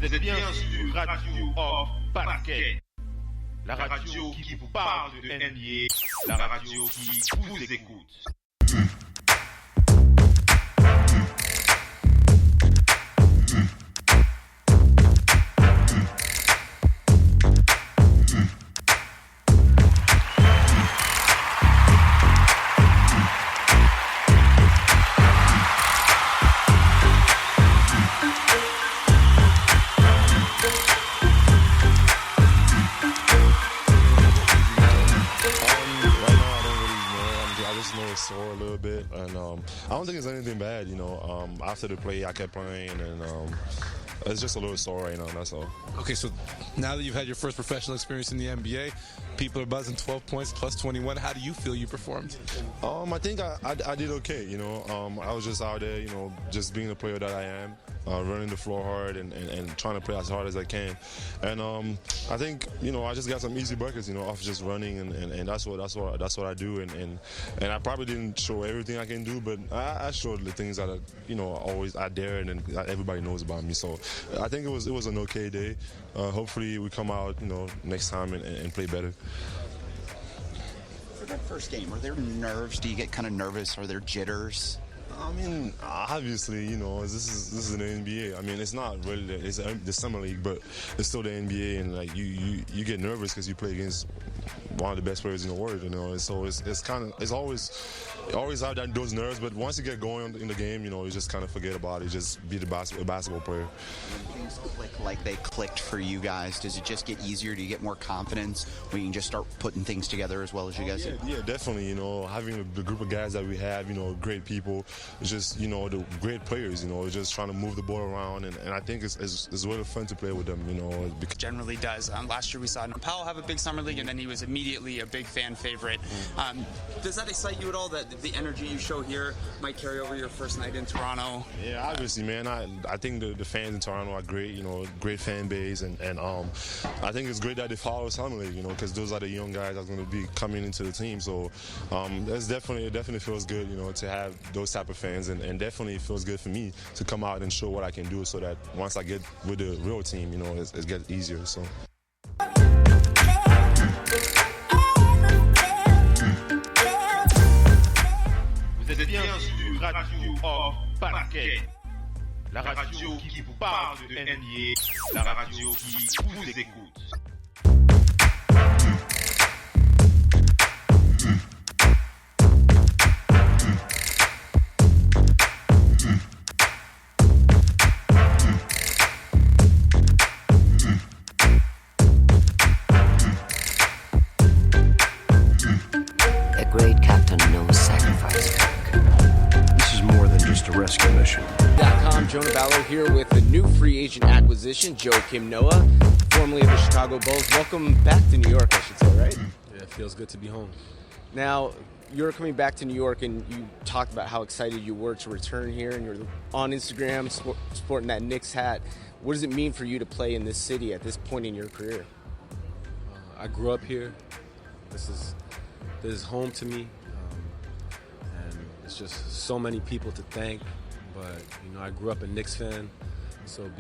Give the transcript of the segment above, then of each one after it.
Vous êtes bien sur Radio Basket, la radio qui vous parle de NBA, la radio qui vous écoute. Sore a little bit, and I don't think it's anything bad. After the play, I kept playing, and it's just a little sore right now. That's all. Okay, so now that you've had your first professional experience in the NBA, people are buzzing 12 points plus 21. How do you feel you performed? I think I did okay. I was just out there, just being the player that I am, running the floor hard and trying to play as hard as I can. And I think I just got some easy buckets, off just running, and that's what I do. And I probably didn't show everything I can do, but I showed the things that always I dare and everybody knows about me. So I think it was an okay day. Hopefully we come out next time and play better. For that first game, are there nerves? Do you get kind of nervous? Are there jitters? I mean, obviously, this is the NBA. I mean, it's not really it's the summer league, but it's still the NBA, and like you get nervous because you play against one of the best players in the world, So it's always have those nerves, but once you get going in the game, you just kind of forget about it. Just be a basketball player. When things click like they clicked for you guys, does it just get easier? Do you get more confidence when you can just start putting things together as well as you guys do? Yeah, definitely. Having the group of guys that we have, great people, just the great players. Just trying to move the ball around, and I think it's really fun to play with them. Generally does. Last year we saw Powell have a big summer league, and then he was immediately a big fan favorite. Does that excite you at all? That the energy you show here might carry over your first night in Toronto? Yeah, obviously, man. I think the fans in Toronto are great. Great fan base, and I think it's great that they follow Summer League. Because those are the young guys that's going to be coming into the team. So it definitely feels good, to have those type of fans, and definitely feels good for me to come out and show what I can do, so that once I get with the real team, it gets easier. So. Vous êtes bien sur Radio Basket, la radio qui vous parle de NBA, la radio qui vous écoute. A great captain knows sacrifice. This is more than just a rescue mission. Jonah Ballo here with the new free agent acquisition, JOAKIM NOAH, formerly of the Chicago Bulls. Welcome back to New York, I should say, right? Yeah, it feels good to be home. Now, you're coming back to New York, and you talked about how excited you were to return here, and you're on Instagram sporting that Knicks hat. What does it mean for you to play in this city at this point in your career? I grew up here. This is home to me, and it's just so many people to thank. But I grew up a Knicks fan, so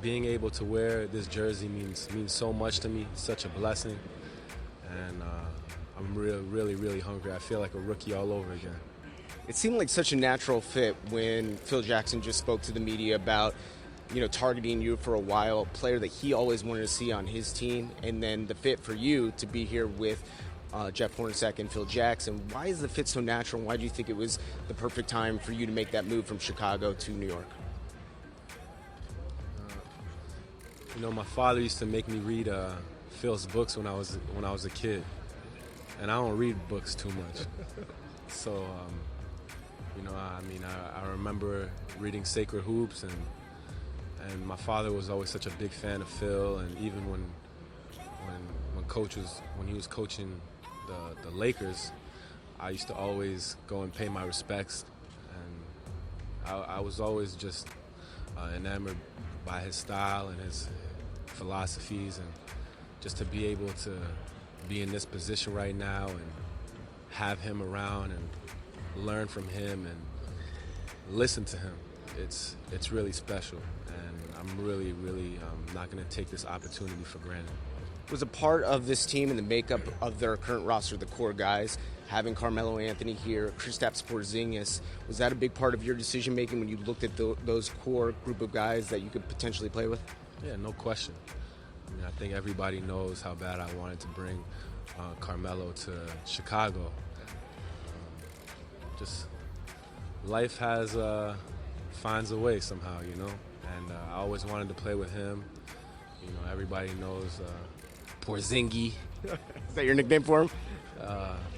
being able to wear this jersey means so much to me. It's such a blessing, and I'm really hungry. I feel like a rookie all over again. It seemed like such a natural fit when Phil Jackson just spoke to the media about targeting you for a while, a player that he always wanted to see on his team, and then the fit for you to be here with Jeff Hornacek and Phil Jackson. Why is the fit so natural? Why do you think it was the perfect time for you to make that move from Chicago to New York? My father used to make me read Phil's books when I was a kid, and I don't read books too much. So, I remember reading Sacred Hoops, and my father was always such a big fan of Phil, and even when he was coaching the Lakers, I used to always go and pay my respects, and I was always just enamored by his style and his philosophies, and just to be able to be in this position right now and have him around and learn from him and listen to him. it's really special, and I'm really not going to take this opportunity for granted. Was a part of this team and the makeup of their current roster, the core guys, having Carmelo Anthony here, Kristaps Porzingis, was that a big part of your decision making when you looked at those core group of guys that you could potentially play with? Yeah, no question. I mean, I think everybody knows how bad I wanted to bring Carmelo to Chicago. Just life finds a way somehow, you know. And I always wanted to play with him. You know, everybody knows Porzingis. Is that your nickname for him?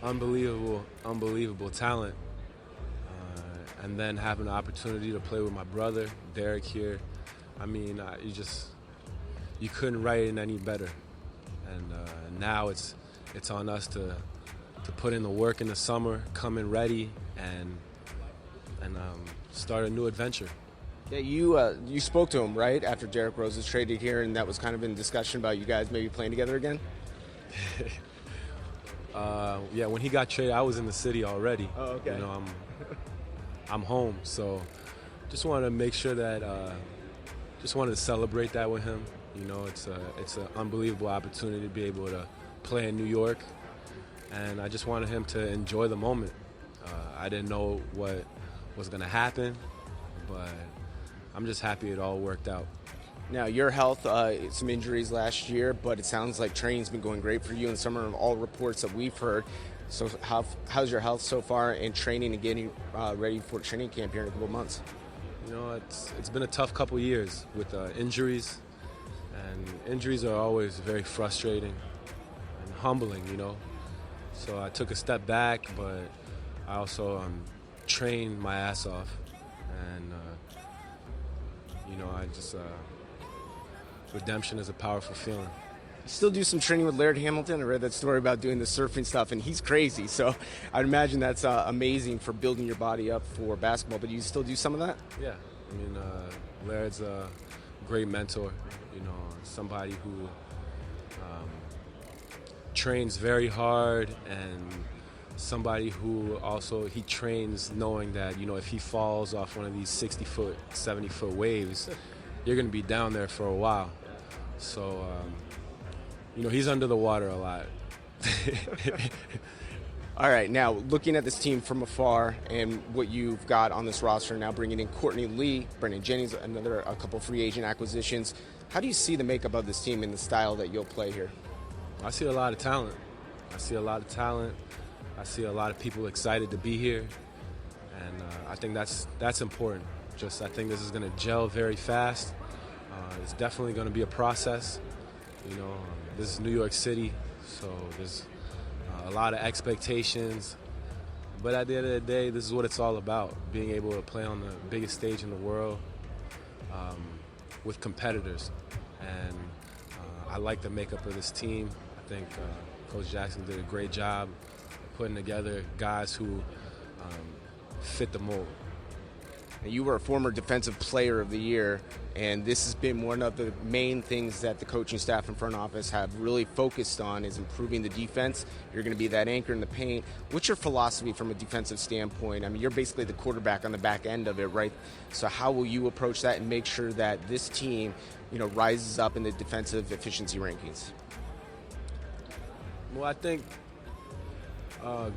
Unbelievable talent. And then having the opportunity to play with my brother, Derek, here. I mean, you couldn't write it any better. And now it's on us to put in the work in the summer, come in ready, and start a new adventure. Yeah, you spoke to him, right, after Derrick Rose was traded here, and that was kind of in discussion about you guys maybe playing together again? Yeah, when he got traded, I was in the city already. Oh, okay. You know, I'm home, so just wanted to make sure that, just wanted to celebrate that with him. You know, it's an unbelievable opportunity to be able to play in New York, and I just wanted him to enjoy the moment. I didn't know what was going to happen, but I'm just happy it all worked out. Now, your health, some injuries last year, but it sounds like training's been going great for you in summer of all reports that we've heard. So how's your health so far in training and getting ready for training camp here in a couple months? You know, it's been a tough couple years with injuries, and injuries are always very frustrating and humbling, you know. So I took a step back, but I also trained my ass off, and you know, redemption is a powerful feeling. You still do some training with Laird Hamilton. I read that story about doing the surfing stuff, and he's crazy. So I'd imagine that's amazing for building your body up for basketball. But you still do some of that? Yeah, I mean, Laird's a great mentor. You know, somebody who trains very hard, and somebody who also he trains knowing that, you know, if he falls off one of these 60-foot, 70-foot waves, you're going to be down there for a while. So, you know, he's under the water a lot. All right, now looking at this team from afar and what you've got on this roster now, bringing in Courtney Lee, Brendan Jennings, a couple free agent acquisitions. How do you see the makeup of this team and the style that you'll play here? I see a lot of talent. I see a lot of people excited to be here, and I think that's important. I think this is going to gel very fast. It's definitely going to be a process. You know, this is New York City, so there's a lot of expectations. But at the end of the day, this is what it's all about, being able to play on the biggest stage in the world with competitors. And I like the makeup of this team. I think Coach Jackson did a great job putting together guys who fit the mold. You were a former Defensive Player of the Year, and this has been one of the main things that the coaching staff and front office have really focused on is improving the defense. You're going to be that anchor in the paint. What's your philosophy from a defensive standpoint? I mean, you're basically the quarterback on the back end of it, right? So how will you approach that and make sure that this team, you know, rises up in the defensive efficiency rankings? Well, I think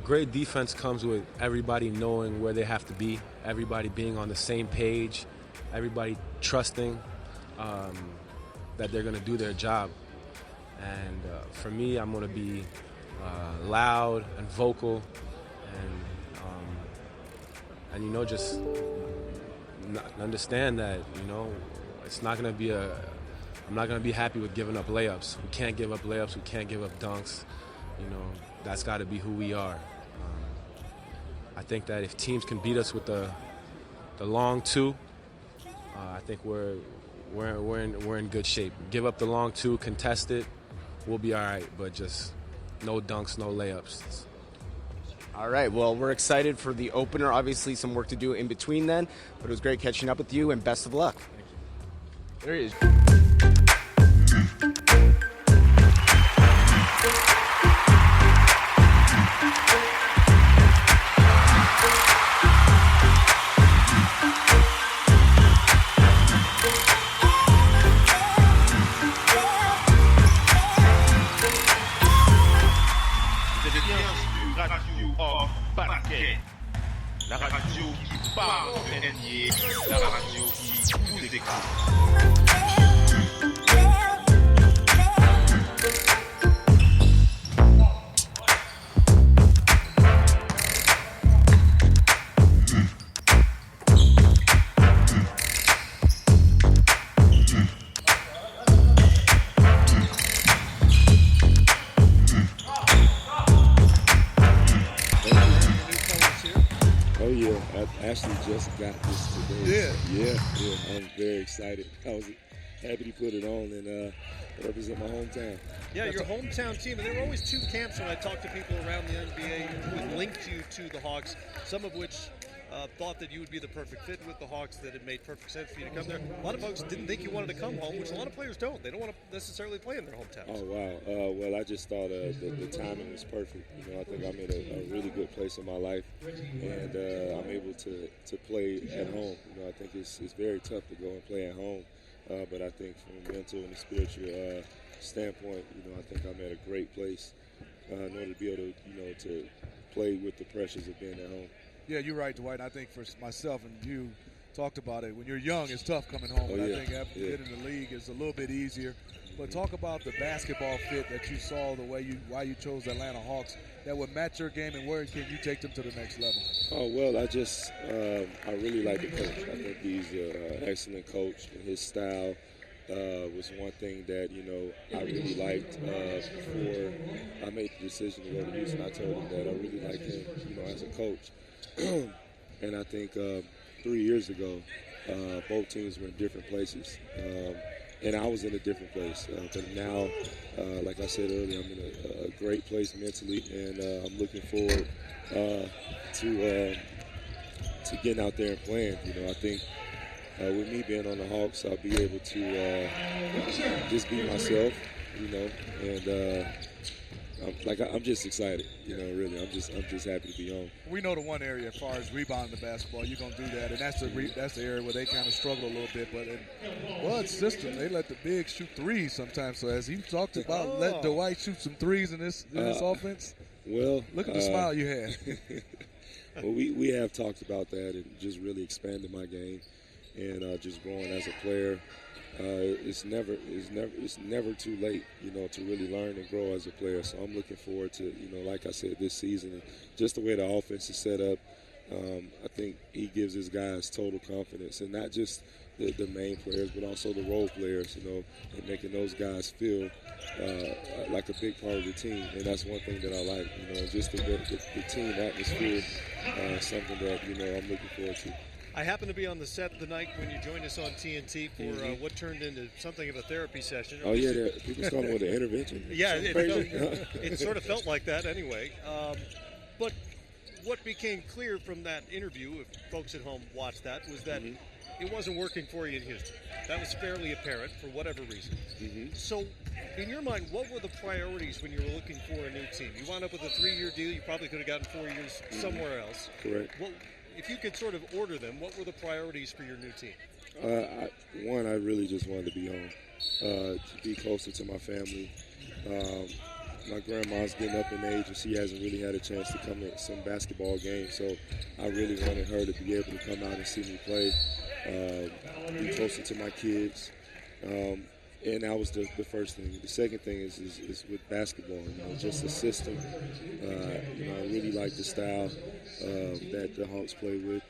great defense comes with everybody knowing where they have to be, everybody being on the same page, everybody trusting that they're going to do their job. And for me, I'm going to be loud and vocal, and you know, just understand that, you know, it's not going to be I'm not going to be happy with giving up layups. We can't give up layups. We can't give up dunks. You know, that's got to be who we are. I think that if teams can beat us with the long two, I think we're in good shape. Give up the long two, contest it, we'll be all right. But just no dunks, no layups. All right. Well, we're excited for the opener. Obviously, some work to do in between then, but it was great catching up with you, and best of luck. There he is. écoute. I actually just got this today. Yeah. I'm very excited. I was happy to put it on and represent my hometown. Yeah, your hometown team. And there were always two camps when I talked to people around the NBA who linked you to the Hawks, some of which thought that you would be the perfect fit with the Hawks, that it made perfect sense for you to come there. A lot of folks didn't think you wanted to come home, which a lot of players don't. They don't want to necessarily play in their hometowns. Oh, wow. Well, I just thought the timing was perfect. You know, I think I'm in a really good place in my life, and I'm able to play at home. You know, I think it's very tough to go and play at home, but I think from a mental and a spiritual standpoint, you know, I think I'm at a great place in order to be able to, you know, to play with the pressures of being at home. Yeah, you're right, Dwight. I think for myself and you talked about it, when you're young, it's tough coming home. But I think after you get in the league, it's a little bit easier. But talk about the basketball fit that you saw, why you chose the Atlanta Hawks, that would match your game, and where can you take them to the next level? Oh, well, I really like the coach. I think he's an excellent coach, and his style was one thing that, you know, I really liked before I made the decision to go to Houston. I told him that I really liked him, you know, as a coach. And I think 3 years ago, both teams were in different places. And I was in a different place. But now, like I said earlier, I'm in a great place mentally, and I'm looking forward to getting out there and playing. You know, I think with me being on the Hawks, I'll be able to just be myself, you know, and I'm just excited, you know, really. I'm just happy to be on. We know the one area as far as rebounding the basketball, you're going to do that, and that's the area where they kind of struggle a little bit. But in Bud's system, they let the bigs shoot threes sometimes. So as he talked about, let Dwight shoot some threes in this offense. Well, look at the smile you had. Well, we have talked about that and just really expanding my game and just growing as a player. It's never too late, you know, to really learn and grow as a player. So I'm looking forward to, you know, like I said, this season, and just the way the offense is set up. I think he gives his guys total confidence, and not just the main players, but also the role players, you know, and making those guys feel like a big part of the team. And that's one thing that I like, you know, just the team atmosphere, something that, you know, I'm looking forward to. I happened to be on the set the night when you joined us on TNT for what turned into something of a therapy session. Oh, yeah, people calling it an intervention. Yeah, it sort of felt like that anyway. But what became clear from that interview, if folks at home watched that, was that it wasn't working for you in Houston. That was fairly apparent for whatever reason. So, in your mind, what were the priorities when you were looking for a new team? You wound up with a 3-year deal. You probably could have gotten 4 years somewhere else. Correct. If you could sort of order them, what were the priorities for your new team? I really just wanted to be home, to be closer to my family. My grandma's getting up in age, and she hasn't really had a chance to come to some basketball games, so I really wanted her to be able to come out and see me play, be closer to my kids. And that was the first thing. The second thing is with basketball, you know, just the system. You know, I really like the style that the Hawks play with.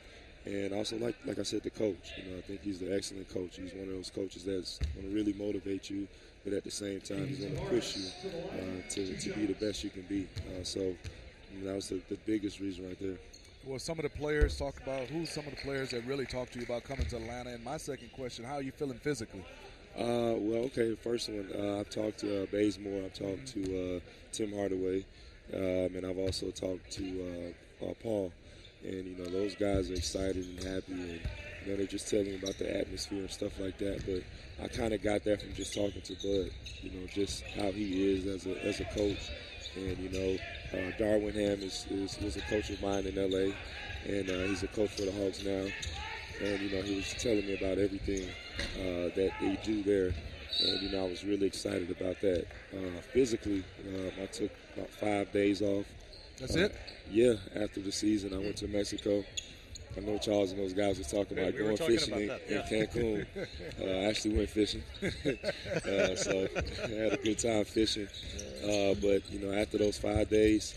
And also, like I said, the coach. You know, I think he's an excellent coach. He's one of those coaches that's going to really motivate you, but at the same time, he's going to push you to be the best you can be. So you know, that was the biggest reason right there. Well, some of the players talk about who's some of the players that really talk to you about coming to Atlanta. And my second question, how are you feeling physically? Well, okay, the first one, I've talked to Bazemore, I've talked to Tim Hardaway, and I've also talked to Paul. And, you know, those guys are excited and happy, and, you know, they're just telling me about the atmosphere and stuff like that. But I kind of got that from just talking to Bud, you know, just how he is as a coach. And, you know, Darwin Ham was a coach of mine in L.A., and he's a coach for the Hawks now. And, you know, he was telling me about everything that they do there. And, you know, I was really excited about that. Physically, I took about 5 days off. That's it? Yeah, after the season, I went to Mexico. I know Charles and those guys were talking about going fishing in Cancun. I actually went fishing. So I had a good time fishing. But, after those 5 days,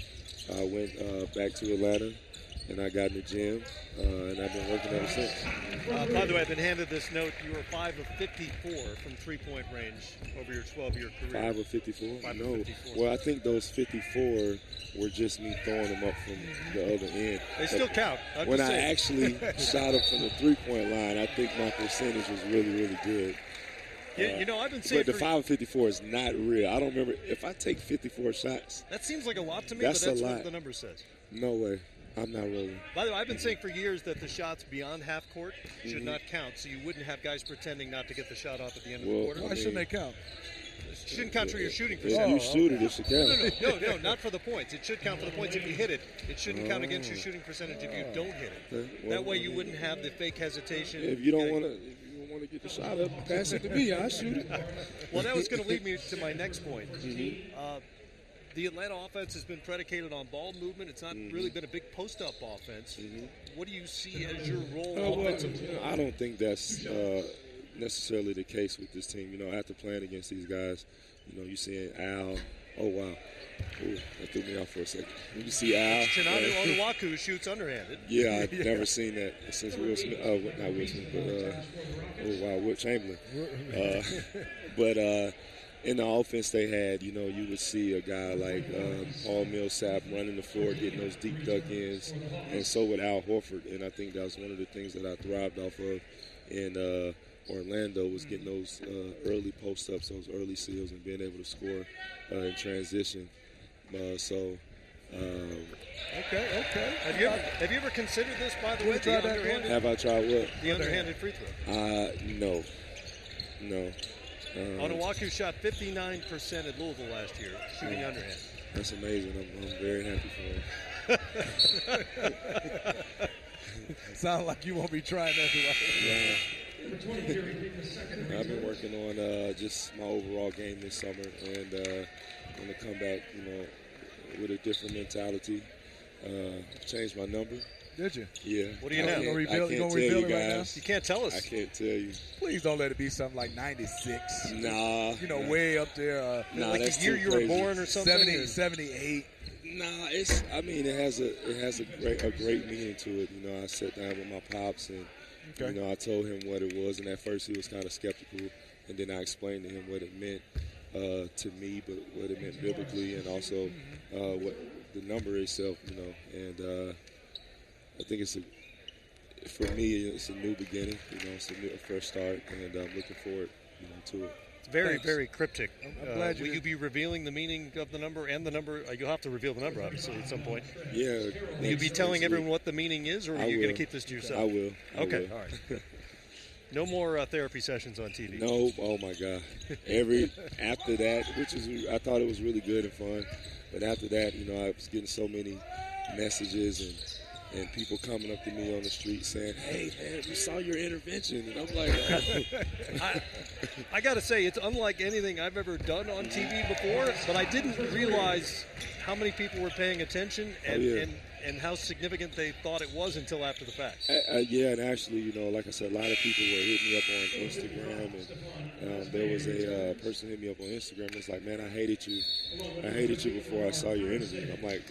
I went back to Atlanta, and I got in the gym, and I've been working ever since. By the way, I've been handed this note. You were 5 of 54 from three-point range over your 12-year career. 5 of 54? 5 No. of 54. Well, I think those 54 were just me throwing them up from the other end. They still count. When I actually shot them from the three-point line, I think my percentage was really, really good. I've been saying. But the 5 of 54 is not real. I don't remember. If I take 54 shots. That seems like a lot to me, that's but that's a lot. what the number says. No way. I'm not rolling. By the way, I've been saying for years that the shots beyond half court should not count, so you wouldn't have guys pretending not to get the shot off at the end of the quarter. Why shouldn't they count? It shouldn't count for your shooting If percentage. you shoot it, it should count. No, not for the points. It should count for the points if you hit it. It shouldn't count against your shooting percentage if you don't hit it. That way you wouldn't have the fake hesitation. If you don't want to get the shot up, pass it to me. I'll shoot it. Well, that was going to lead me to my next point. The Atlanta offense has been predicated on ball movement. It's not really been a big post-up offense. What do you see as your role offensively? I don't think that's necessarily the case with this team. After playing against these guys, you seeing Al. Oh, wow. Ooh, that threw me off for a second. You see Al. Chinanu Onuaku shoots underhanded. Yeah, I've never seen that since Will Smith. Not Will Smith, but Will Chamberlain. But in the offense they had, you would see a guy like Paul Millsap running the floor, getting those deep duck-ins, and so would Al Horford. And I think that was one of the things that I thrived off of in Orlando, was getting those early post-ups, those early seals, and being able to score in transition. Okay. Have you ever considered this, by the way, the underhanded? Have I tried what? The underhanded free throw. No. Onuaku shot 59% at Louisville last year, shooting underhand. That's amazing. I'm very happy for him. Sound like you won't be trying that. Yeah. I've been working on just my overall game this summer, and I'm going to come back, with a different mentality. Change my number. Did you? Yeah. What do you know? You gonna reveal it right now? You can't tell us. I can't tell you. Please don't let it be something like 96. Nah. Way up there. Like that's the year you were born or something. 78. Nah, it has a great meaning to it. I sat down with my pops and I told him what it was, and at first he was kind of skeptical, and then I explained to him what it meant to me, but what it meant biblically, and also what the number itself, and I think for me, it's a new beginning, it's a fresh start, and I'm looking forward, to it. It's very, very cryptic. I'm glad will you be revealing the meaning of the number and the number? You'll have to reveal the number, obviously, at some point. Yeah. Will you be telling everyone what the meaning is, or are you going to keep this to yourself? I will. Okay, all right. No more therapy sessions on TV. No, oh my God. After that, I thought it was really good and fun, but after that, I was getting so many messages and people coming up to me on the street saying, "Hey man, we saw your intervention," and I'm like, I got to say, it's unlike anything I've ever done on TV before, but I didn't realize how many people were paying attention and how significant they thought it was until after the fact. Yeah, and actually, like I said, a lot of people were hitting me up on Instagram, and there was a person hit me up on Instagram. It's like, "Man, I hated you before I saw your interview." And I'm like,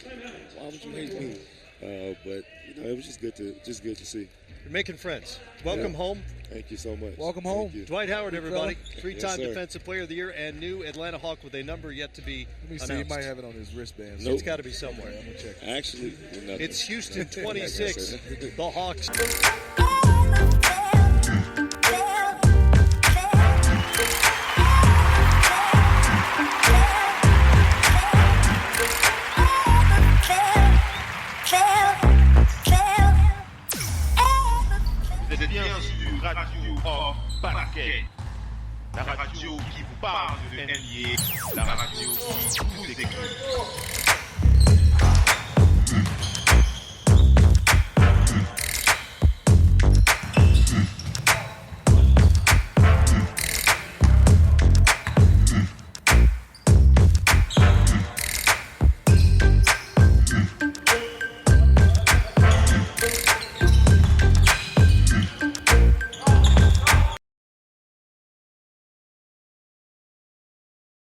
"Why would you hate me?" But it was just good to see. You're making friends. Welcome home. Thank you so much. Welcome home. Dwight Howard, everybody. Three-time Yes, Defensive Player of the Year and new Atlanta Hawk with a number yet to be announced. He might have it on his wristband. Nope. It's got to be somewhere. I'm gonna check. Actually, it's Houston 26. The Hawks. Vous êtes bien sur Radio Hors Parquet, la radio qui vous parle de NBA, la radio qui vous écoute.